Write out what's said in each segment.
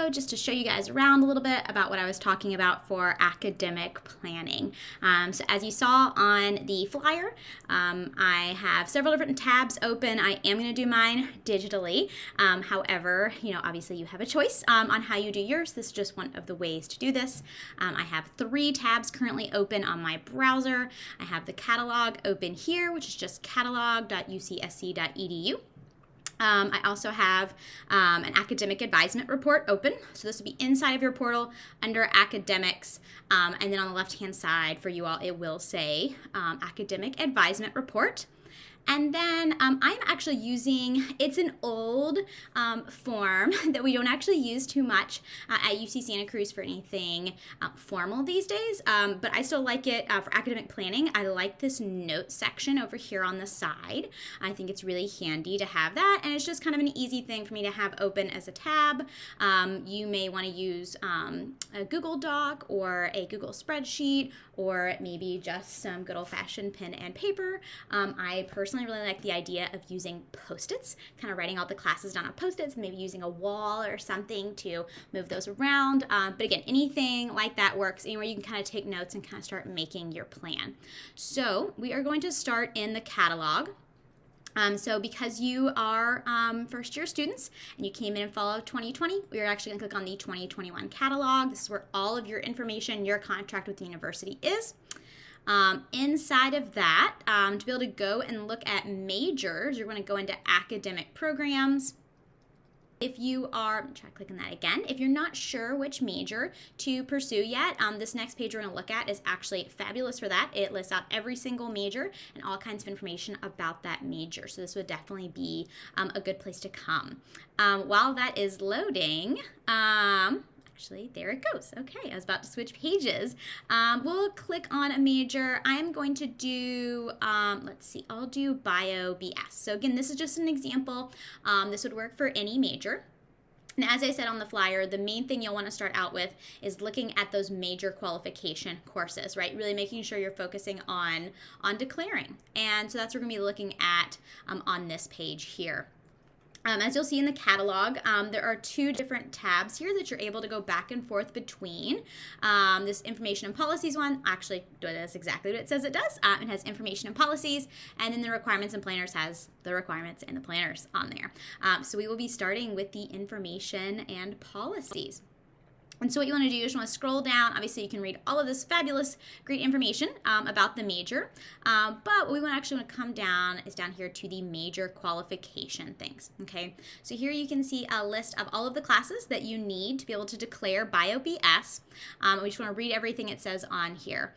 video just to show you guys around a little bit about what I was talking about for academic planning. So as you saw on the flyer, I have several different tabs open. I am going to do mine digitally. However, obviously you have a choice on how you do yours. This is just one of the ways to do this. I have 3 tabs currently open on my browser. I have the catalog open here, which is just catalog.ucsc.edu. I also have an academic advisement report open. So this will be inside of your portal under academics. And then on the left-hand side for you all, it will say academic advisement report. And then I'm actually using, it's an old form that we don't actually use too much at UC Santa Cruz for anything formal these days, but I still like it for academic planning. I like this note section over here on the side. I think it's really handy to have that, and it's just kind of an easy thing for me to have open as a tab. You may want to use a Google Doc or a Google spreadsheet, or maybe just some good old-fashioned pen and paper. I personally really like the idea of using Post-its, kind of writing all the classes down on Post-its, maybe using a wall or something to move those around. But again, anything like that works, anywhere you can kind of take notes and kind of start making your plan. So we are going to start in the catalog. So because you are first-year students and you came in in fall of 2020, we are actually going to click on the 2021 catalog. This is where all of your information, your contract with the university is. Inside of that, to be able to go and look at majors, you're going to go into academic programs. If you are, try clicking that again, if you're not sure which major to pursue yet, this next page we're going to look at is actually fabulous for that. It lists out every single major and all kinds of information about that major. So this would definitely be a good place to come. While that is loading, actually, there it goes. Okay, I was about to switch pages. We'll click on a major. I'm going to do, let's see, I'll do Bio BS. So again, this is just an example. This would work for any major. And as I said on the flyer, the main thing you'll want to start out with is looking at those major qualification courses, right? Really making sure you're focusing on declaring. And so that's what we're going to be looking at on this page here. As you'll see in the catalog, there are 2 different tabs here that you're able to go back and forth between. This information and policies one actually does exactly what it says it does. It has information and policies, and then the requirements and planners has the requirements and the planners on there. So we will be starting with the information and policies. And so what you want to do is you want to scroll down. Obviously, you can read all of this fabulous, great information about the major. But what we actually want to come down is down here to the major qualification things. Okay, so here you can see a list of all of the classes that you need to be able to declare Bio BS. We just want to read everything it says on here.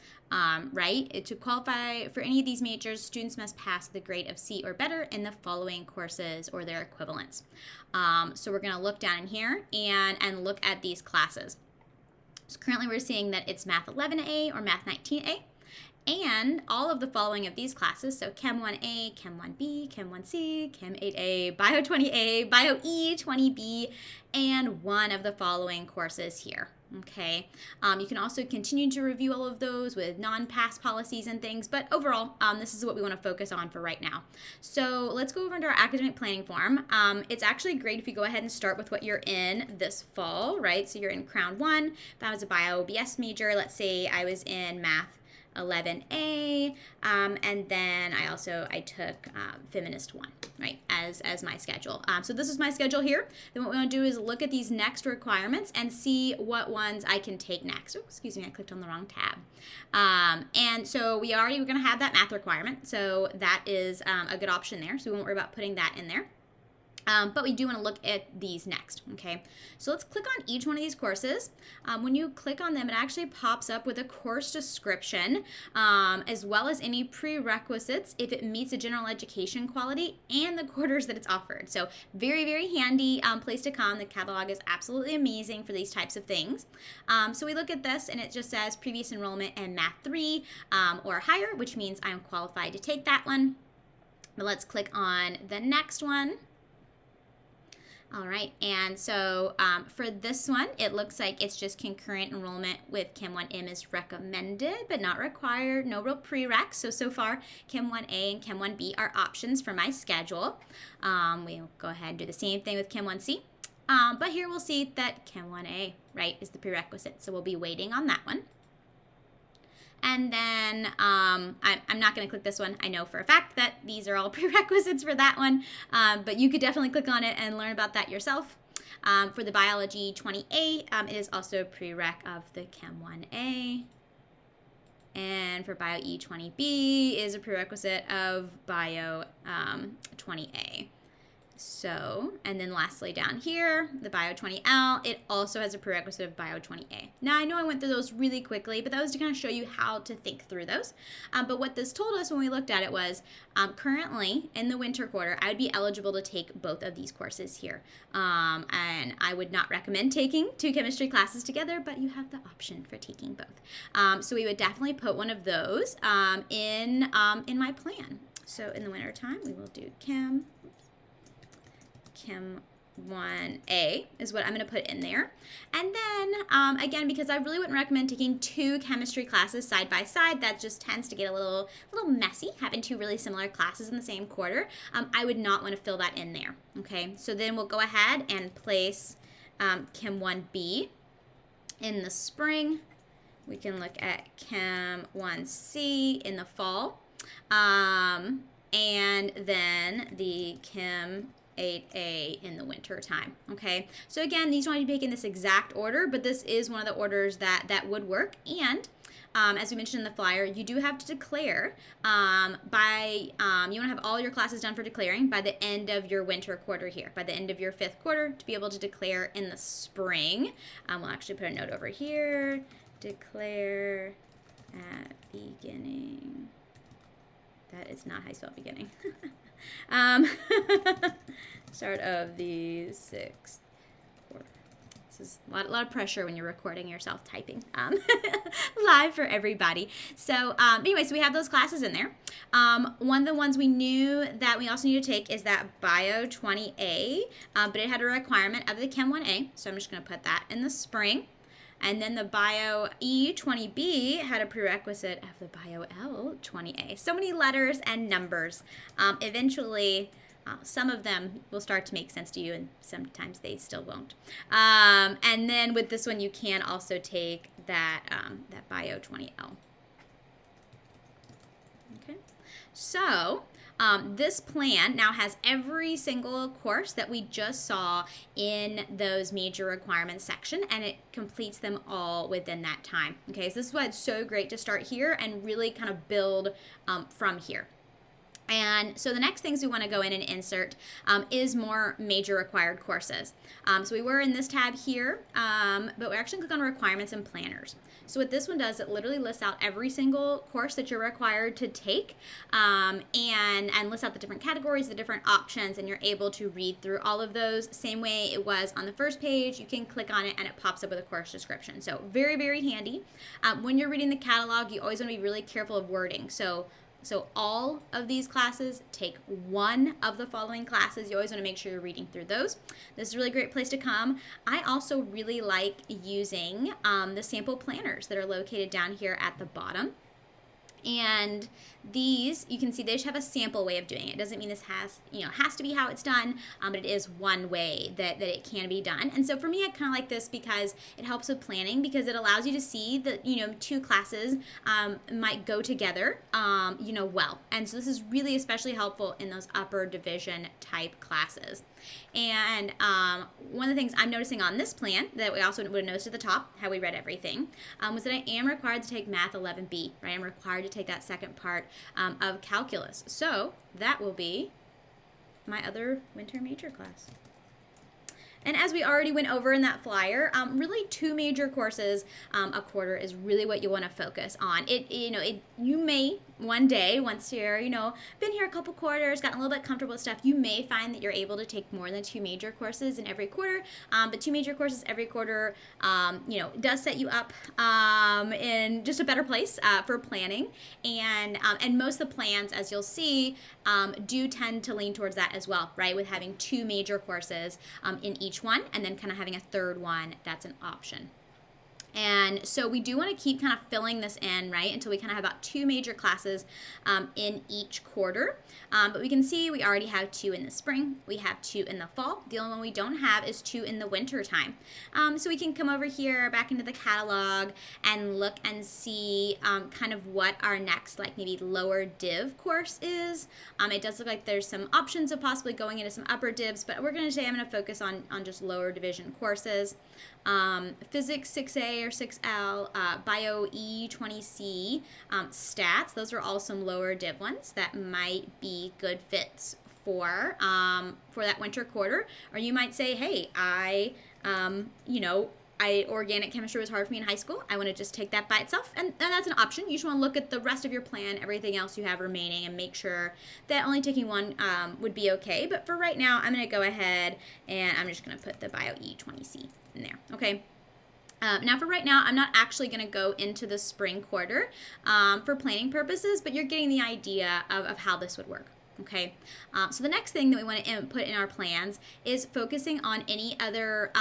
Right? To qualify for any of these majors, students must pass the grade of C or better in the following courses or their equivalents. So we're going to look down in here and look at these classes. So currently we're seeing that it's Math 11A or Math 19A. And all of the following of these classes, so Chem 1A, Chem 1B, Chem 1C, Chem 8A, Bio 20A, Bio E 20B, and one of the following courses here. Okay, you can also continue to review all of those with non-pass policies and things, but overall, this is what we want to focus on for right now. So let's go over into our academic planning form. It's actually great if you go ahead and start with what you're in this fall, right? So you're in Crown 1. If I was a Bio BS major, let's say I was in Math 11A, and then I took Feminist 1, right, as my schedule. So this is my schedule here. Then what we want to do is look at these next requirements and see what ones I can take next. Oh, excuse me, I clicked on the wrong tab. And so we're going to have that math requirement, so that is a good option there, so we won't worry about putting that in there. But we do want to look at these next, okay? So let's click on each one of these courses. When you click on them, it actually pops up with a course description, as well as any prerequisites if it meets a general education quality and the quarters that it's offered. So very, very handy place to come. The catalog is absolutely amazing for these types of things. So we look at this, and it just says previous enrollment in Math 3 or higher, which means I'm qualified to take that one. But let's click on the next one. All right, and so for this one, it looks like it's just concurrent enrollment with Chem 1M is recommended, but not required, no real prereqs. So far, Chem 1A and Chem 1B are options for my schedule. We'll go ahead and do the same thing with Chem 1C. But here we'll see that Chem 1A, right, is the prerequisite. So we'll be waiting on that one. And then I'm not going to click this one. I know for a fact that these are all prerequisites for that one, but you could definitely click on it and learn about that yourself. For the Biology 20A, it is also a prereq of the Chem 1A. And for Bio E20B is a prerequisite of Bio 20A. So, and then lastly down here, the Bio 20L, it also has a prerequisite of Bio 20A. Now, I know I went through those really quickly, but that was to kind of show you how to think through those. But what this told us when we looked at it was, currently, in the winter quarter, I would be eligible to take both of these courses here. And I would not recommend taking 2 chemistry classes together, but you have the option for taking both. So we would definitely put one of those in my plan. So in the winter time, we will do Chem 1A is what I'm going to put in there. And then, again, because I really wouldn't recommend taking 2 chemistry classes side by side, that just tends to get a little messy, having 2 really similar classes in the same quarter. I would not want to fill that in there, okay? So then we'll go ahead and place Chem 1B in the spring. We can look at Chem 1C in the fall. And then the Chem 8A in the winter time, okay? So again, these don't have to be taken in this exact order, but this is one of the orders that would work. And as we mentioned in the flyer, you do have to declare you want to have all your classes done for declaring by the end of your winter quarter here, by the end of your 5th quarter, to be able to declare in the spring. We'll actually put a note over here, declare at beginning. That is not how you spell beginning. Start of the 6th quarter. This is a lot of pressure when you're recording yourself typing live for everybody. So anyway, so we have those classes in there. One of the ones we knew that we also need to take is that Bio 20A, but it had a requirement of the Chem 1A, so I'm just going to put that in the spring. And then the Bio E20B had a prerequisite of the Bio L20A. So many letters and numbers. Eventually, some of them will start to make sense to you, and sometimes they still won't. And then with this one, you can also take that Bio 20L. Okay, so this plan now has every single course that we just saw in those major requirements section, and it completes them all within that time. Okay, so this is why it's so great to start here and really kind of build from here. And so the next things we want to go in and insert is more major required courses. So we were in this tab here, but we're actually click on requirements and planners. So what this one does, it literally lists out every single course that you're required to take and lists out the different categories, the different options, and you're able to read through all of those. Same way it was on the first page, you can click on it and it pops up with a course description. So very, very handy. When you're reading the catalog, you always want to be really careful of wording. So all of these classes take one of the following classes. You always want to make sure you're reading through those. This is a really great place to come. I also really like using the sample planners that are located down here at the bottom. And these, you can see they just have a sample way of doing it. It doesn't mean this has to be how it's done, but it is one way that it can be done. And so for me, I kind of like this because it helps with planning, because it allows you to see that, 2 classes might go together, well. And so this is really especially helpful in those upper division type classes. And one of the things I'm noticing on this plan that we also would have noticed at the top, how we read everything, was that I am required to take Math 11B, right? I'm required to take that second part of calculus. So that will be my other winter major class. And as we already went over in that flyer, really 2 major courses a quarter is really what you want to focus on. You may one day, once you're, been here a couple quarters, gotten a little bit comfortable with stuff, you may find that you're able to take more than 2 major courses in every quarter. But 2 major courses every quarter, does set you up in just a better place for planning. And most of the plans, as you'll see, do tend to lean towards that as well, right? With having 2 major courses in each one, and then kind of having a third one that's an option. And so we do want to keep kind of filling this in, right, until we kind of have about 2 major classes in each quarter. But we can see we already have 2 in the spring. We have 2 in the fall. The only one we don't have is 2 in the winter time. So we can come over here back into the catalog and look and see kind of what our next, like maybe lower div course is. It does look like there's some options of possibly going into some upper divs, but we're going to say I'm going to focus on just lower division courses. Physics 6A or 6L, Bio E20C, Stats. Those are all some lower div ones that might be good fits for that winter quarter. Or you might say, hey, organic chemistry was hard for me in high school. I want to just take that by itself. And that's an option. You just want to look at the rest of your plan, everything else you have remaining, and make sure that only taking one would be okay. But for right now, I'm going to go ahead and I'm just going to put the Bio E20C in there. Okay. Now for right now, I'm not actually going to go into the spring quarter for planning purposes, but you're getting the idea of how this would work. Okay, so the next thing that we want to put in our plans is focusing on any other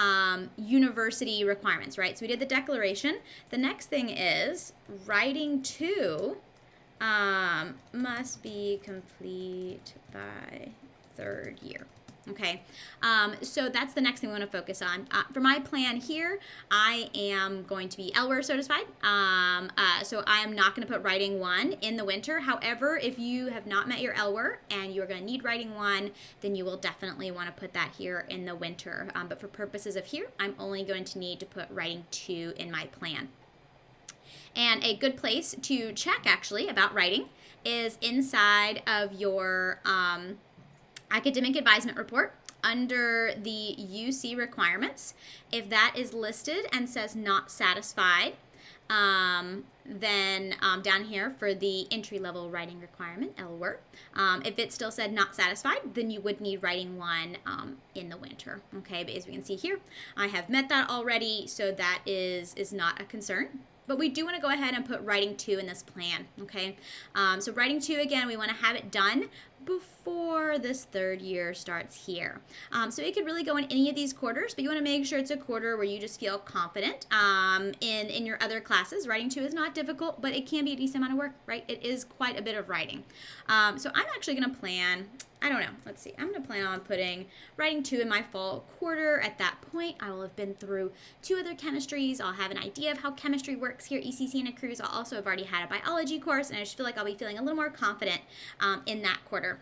university requirements, right? So we did the declaration. The next thing is writing 2 must be complete by 3rd year. Okay, so that's the next thing we want to focus on. For my plan here, I am going to be LWARE certified, so I am not going to put writing 1 in the winter. However, if you have not met your LWARE and you're going to need writing 1, then you will definitely want to put that here in the winter. But for purposes of here, I'm only going to need to put writing 2 in my plan. And a good place to check, actually, about writing is inside of your academic advisement report under the UC requirements. If that is listed and says not satisfied, then down here for the entry-level writing requirement, LWARE, if it still said not satisfied, then you would need writing 1 in the winter. Okay, but as we can see here, I have met that already, so that is not a concern. But we do want to go ahead and put writing 2 in this plan, okay? So writing 2, again, we want to have it done before this 3rd year starts here. So it could really go in any of these quarters, but you want to make sure it's a quarter where you just feel confident in your other classes. Writing 2 is not difficult, but it can be a decent amount of work, right? It is quite a bit of writing. So I'm actually going to plan, I don't know, let's see. I'm going to plan on putting writing 2 in my fall quarter. At that point, I will have been through 2 other chemistries. I'll have an idea of how chemistry works here at EC Santa Cruz. I'll also have already had a biology course, and I just feel like I'll be feeling a little more confident in that quarter.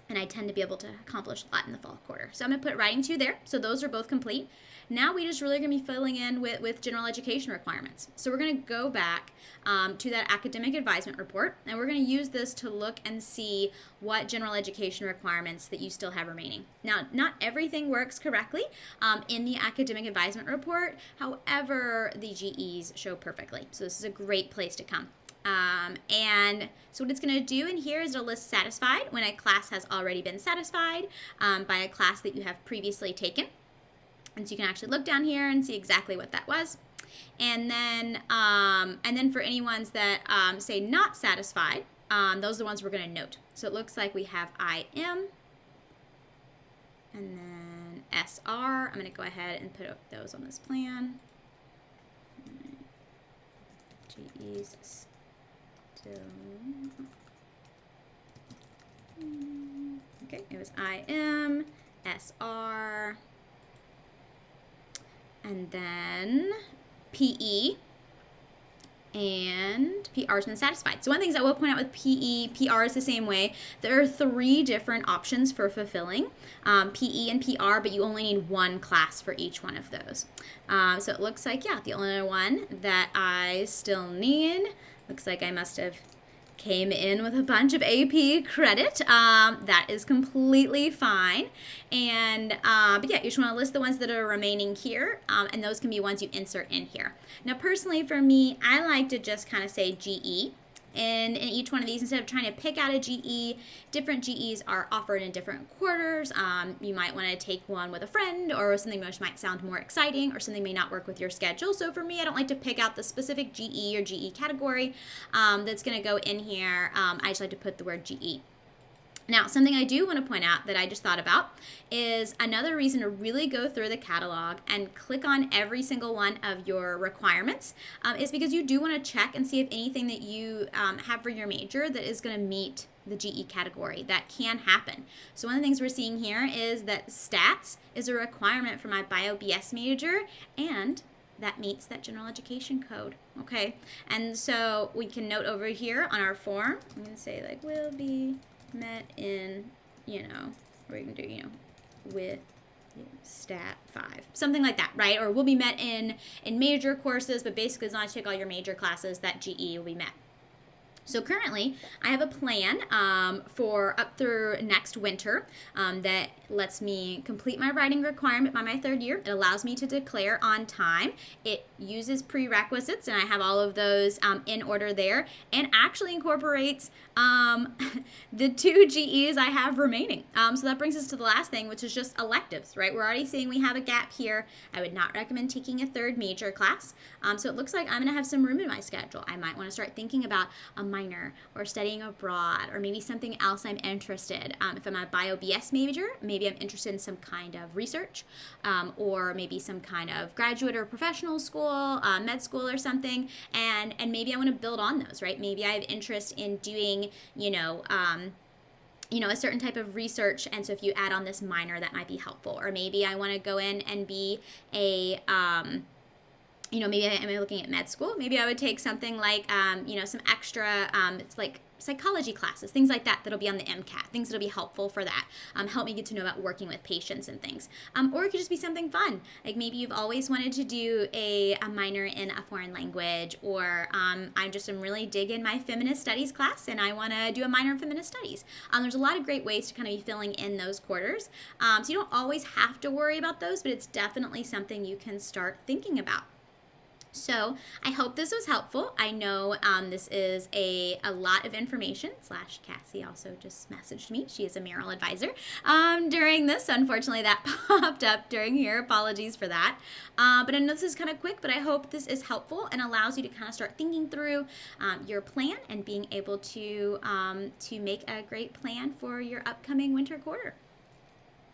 And I tend to be able to accomplish a lot in the fall quarter. So I'm going to put writing 2 there. So those are both complete. Now we just really going to be filling in with general education requirements. So we're going to go back to that academic advisement report, and we're going to use this to look and see what general education requirements that you still have remaining. Now, not everything works correctly in the academic advisement report. However, the GEs show perfectly. So this is a great place to come. And so what it's going to do in here is it'll list satisfied when a class has already been satisfied by a class that you have previously taken. And so you can actually look down here and see exactly what that was. And then for any ones that say not satisfied, those are the ones we're going to note. So it looks like we have IM and then SR. I'm going to go ahead and put those on this plan. GEs still. Okay, it was IM, SR, and then PE, and PR has been satisfied. So one of the things I will point out with PE, PR is the same way. There are 3 different options for fulfilling PE and PR, but you only need 1 class for each one of those. So it looks like, yeah, the only one that I still need, looks like I must have came in with a bunch of AP credit. That is completely fine. And but yeah, you just want to list the ones that are remaining here, and those can be ones you insert in here. Now, personally, for me, I like to just kind of say GE. And in each one of these, instead of trying to pick out a GE, different GEs are offered in different quarters. You might want to take one with a friend, or something which might sound more exciting, or something may not work with your schedule. So for me, I don't like to pick out the specific GE or GE category that's going to go in here. I just like to put the word GE. Now, something I do want to point out that I just thought about is another reason to really go through the catalog and click on every single one of your requirements is because you do want to check and see if anything that you have for your major that is going to meet the GE category. That can happen. So one of the things we're seeing here is that stats is a requirement for my bio-BS major, and that meets that general education code, okay? And so we can note over here on our form, I'm going to say like will be met in, or you can do, with stat 5, something like that, right? Or will be met in major courses, but basically as long as you take all your major classes, that GE will be met. So currently, I have a plan for up through next winter that lets me complete my writing requirement by my 3rd year. It allows me to declare on time. It uses prerequisites, and I have all of those in order there, and actually incorporates the 2 GEs I have remaining. So that brings us to the last thing, which is just electives, right? We're already seeing we have a gap here. I would not recommend taking a 3rd major class. So it looks like I'm going to have some room in my schedule. I might want to start thinking about a minor or studying abroad or maybe something else I'm interested. If I'm a bio-BS major, maybe I'm interested in some kind of research or maybe some kind of graduate or professional school, med school or something, and maybe I want to build on those, right? Maybe I have interest in doing, a certain type of research, and so if you add on this minor, that might be helpful. Or maybe I want to go in and be a maybe am I looking at med school? Maybe I would take something like, some extra, it's like psychology classes, things like that, that'll be on the MCAT, things that'll be helpful for that, help me get to know about working with patients and things. Or it could just be something fun, like maybe you've always wanted to do a minor in a foreign language, or I just am really digging my feminist studies class and I want to do a minor in feminist studies. There's a lot of great ways to kind of be filling in those quarters. So you don't always have to worry about those, but it's definitely something you can start thinking about. So I hope this was helpful. I know this is a lot of information. / Cassie also just messaged me. She is a mural advisor during this. Unfortunately, that popped up during here. Apologies for that. But I know this is kind of quick, but I hope this is helpful and allows you to kind of start thinking through your plan and being able to make a great plan for your upcoming winter quarter.